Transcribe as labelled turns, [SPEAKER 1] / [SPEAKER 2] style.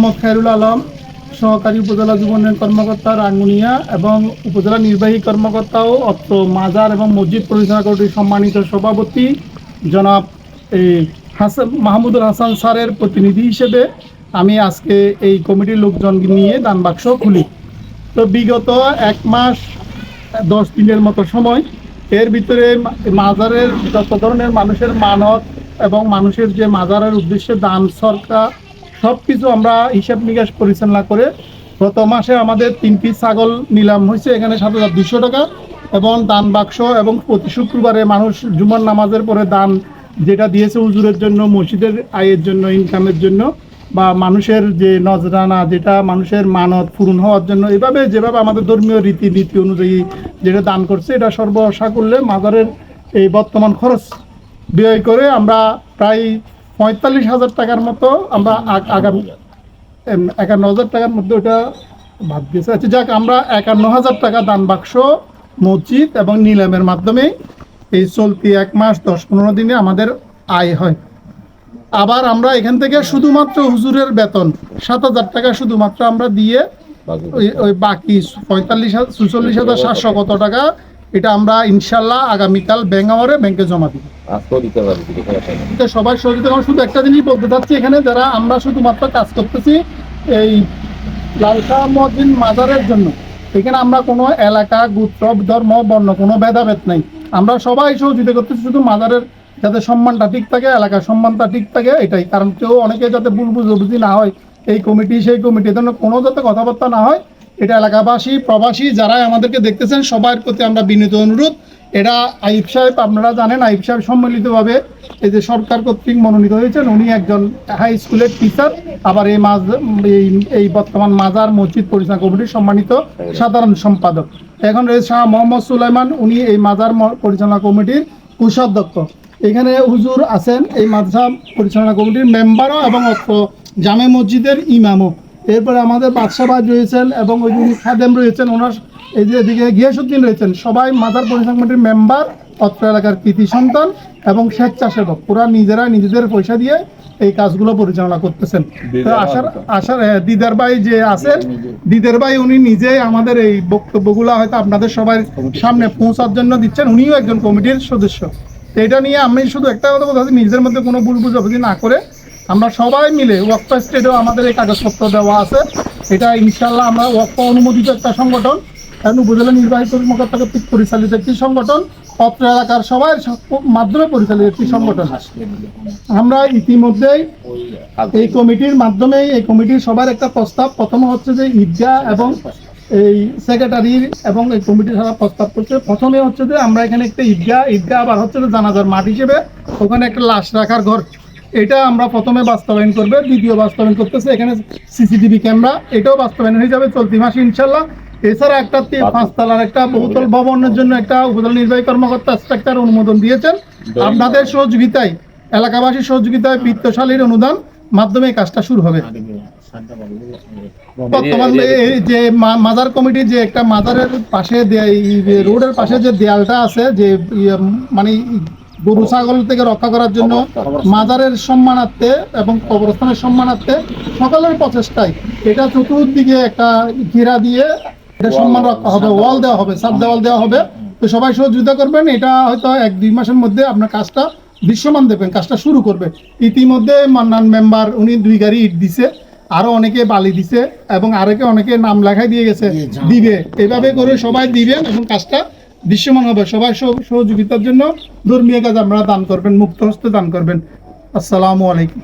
[SPEAKER 1] মোহাম্মদ খায়রুল আলম, সহকারী উপজেলা যুব উন্নয়ন কর্মকর্তা রাঙ্গুনিয়া এবং উপজেলা নির্বাহী কর্মকর্তা ও অত্র মাজার এবং মসজিদ পরিচালনা কমিটির সম্মানিত সভাপতি জনাব মাহমুদুল হাসান স্যারের প্রতিনিধি হিসেবে আমি আজকে এই কমিটির লোকজন নিয়ে দান বাক্স খুলি। তো বিগত 1 মাস 10 দিনের মতো সময়, এর ভিতরে মাজারের যত ধরনের মানুষের মানত এবং মানুষের যে মাজারের উদ্দেশ্যে দান সরকার সব কিছু আমরা হিসাব নিকাশ পরিচালনা করে গত মাসে আমাদের 3 পিস ছাগল নিলাম হয়েছে, এখানে 7,200 টাকা, এবং দান বাক্স এবং প্রতি শুক্রবারে মানুষ জুমার নামাজের পরে দান যেটা দিয়েছে হুজুরের জন্য, মসজিদের আয়ের জন্য, ইনকামের জন্য, বা মানুষের যে নজরানা যেটা মানুষের মানত পূরণ হওয়ার জন্য, এভাবে যেভাবে আমাদের ধর্মীয় রীতিনীতি অনুযায়ী যেটা দান করছে, এটা সর্বশা করলে মাজারের এই বর্তমান খরচ ব্যয় করে আমরা প্রায় 45,000 টাকার মতো আমরা আগামী 51,000 টাকার মধ্যে ওটা ভাগ দিয়েছে। আচ্ছা যাক, আমরা 51,000 টাকা দান বাক্স, মসজিদ এবং নিলামের মাধ্যমে এই চলতি 1 মাস 10-15 দিনে আমাদের আয় হয়। আবার আমরা এখান থেকে শুধুমাত্র হুজুরের বেতন 7,000 টাকা শুধুমাত্র আমরা দিয়ে ওই বাকি 46,700 কত টাকা, এটা আমরা ইনশাল্লাহ আগামীকাল ব্যাংকে জমা দিব। এটা সবাই সহযোগিতা। শুধু একটা জিনিস বলতে চাচ্ছি, এখানে যারা আমরা শুধুমাত্র কাজ করতেছি এই লালশাহ মসজিদ মাজারের জন্য, এখানে আমরা কোনো এলাকা, গোত্র, ধর্ম, বর্ণ কোনো ভেদাভেদ নাই, আমরা সবাই সহযোগিতা করতেছি শুধু মাজারের যাতে সম্মানটা ঠিক থাকে, এলাকার সম্মানটা ঠিক থাকে, এটাই। কারণ কেউ অনেকে যাতে ভুল বুঝাবুঝি না হয়, এই কমিটি সেই কমিটি জন্য কোনো যাতে কথাবার্তা না হয়, এটা এলাকাবাসী প্রবাসী যারাই আমাদেরকে দেখতেছেন সবার প্রতি আমরা বিনীত অনুরোধ। এটা আইব সাহেব, আপনারা জানেন আইব সাহেব সম্মিলিতভাবে এই যে সরকার কর্তৃক মনোনীত হয়েছেন, উনি একজন হাই স্কুলের টিচার, আবার এই বর্তমান মাজার মসজিদ পরিচালনা কমিটির সম্মানিত সাধারণ সম্পাদক। এখন শাহ মোহাম্মদ সুলাইমান, উনি এই মাজার পরিচালনা কমিটির কোষাধ্যক্ষ। এখানে হুজুর আছেন এই মাদ্রাসা পরিচালনা কমিটির মেম্বারও এবং জামে মসজিদের ইমামও। এরপরে আমাদের বাদশাহ ভাই রয়েছেন এবং ওই যিনি খাদেম রয়েছেন, ওনার এই যে এদিকে গিয়াসুদ্দিন রয়েছেন, সবাই মাজার পরিচালনা কমিটির মেম্বার, অত্র এলাকার কৃতি সন্তান এবং স্বেচ্ছাসেবক। ওরা নিজেরা নিজেদের পয়সা দিয়ে এই কাজগুলো পরিচালনা করতেছেন। তো আশার দিদার ভাই যে আছেন, দিদার ভাই উনি নিজেই আমাদের এই বক্তব্যগুলো হয়তো আপনাদের সবাই সামনে পৌঁছার জন্য দিচ্ছেন, উনিও একজন কমিটির সদস্য। এটা নিয়ে আমি শুধু একটা কথা বলতে, নিজেদের মধ্যে কোনো ভুল বুঝাবুঝি না করে আমরা সবাই মিলে ওয়াকফ স্টেটেও আমাদের এই কাগজপত্র দেওয়া আছে। এটা ইনশাল্লাহ আমরা ওয়াকফ অনুমোদিত একটা সংগঠন, উপজেলা নির্বাহী কর্মকর্তা কর্তৃক পরিচালিত একটি সংগঠন, অত্র এলাকার সবার মাধ্যমে পরিচালিত একটি সংগঠন। আমরা ইতিমধ্যেই এই কমিটির মাধ্যমেই এই কমিটির সবার একটা প্রস্তাব, প্রথমে হচ্ছে যে ঈদগাহ এবং এই সেক্রেটারির এবং এই কমিটির সারা প্রস্তাব করছে। প্রথমে হচ্ছে যে আমরা এখানে একটা ঈদগাহ, আবার হচ্ছে যে জানাজার মাঠ হিসেবে ওখানে একটা লাশ রাখার ঘর, এটা আমরা প্রথমে বাস্তবায়ন করবে। দ্বিতীয় বাস্তবায়ন করতেছে এখানে সিসিটিভি ক্যামেরা, এটাও বাস্তবায়ন হয়ে যাবে চলতি মাসে ইনশাল্লাহ। এছাড়া একটা 5 তলার একটা বহুতল ভবনের জন্য একটা উপজেলা নির্বাহী কর্মকর্তা স্ট্রাকচার অনুমোদন দিয়েছেন। আপনাদের সহযোগিতায়, এলাকাবাসীর সহযোগিতায়, বিত্তশালীর অনুদান মাধ্যমে কাজটা শুরু হবে। বর্তমানে যে মাজার কমিটি যে একটা মাজারের পাশে রোডের পাশে যে দেয়ালটা আছে, যে মানে গরু ছাগল থেকে রক্ষা করার জন্য মাজারের সম্মানার্থে এবং কবরস্থানের সম্মানার্থে সকলের প্রচেষ্টায় এটা চতুর্দিকে একটা ঘেরা দিয়ে এটা সম্মান রক্ষা হবে, ওয়াল দেওয়া হবে, সাব দেওয়াল দেওয়া হবে। তো সবাই সহযোগিতা করবেন। এটা হয়তো 1-2 মাসের মধ্যে আপনার কাজটা দৃশ্যমান দেবেন, কাজটা শুরু করবে। ইতিমধ্যে মান্নান মেম্বার উনি 2 গাড়ি ইট দিছে, আরো অনেকে বালি দিছে এবং অনেকে নাম লেখাই দিয়ে গেছে, দিবে। এভাবে করে সবাই দিবেন এবং কাজটা দৃশ্যমান হবে। সবাই সহযোগিতার জন্য ধর্মীয় কাজ আপনারা দান করবেন, মুক্ত হস্তে দান করবেন। আসসালামু আলাইকুম।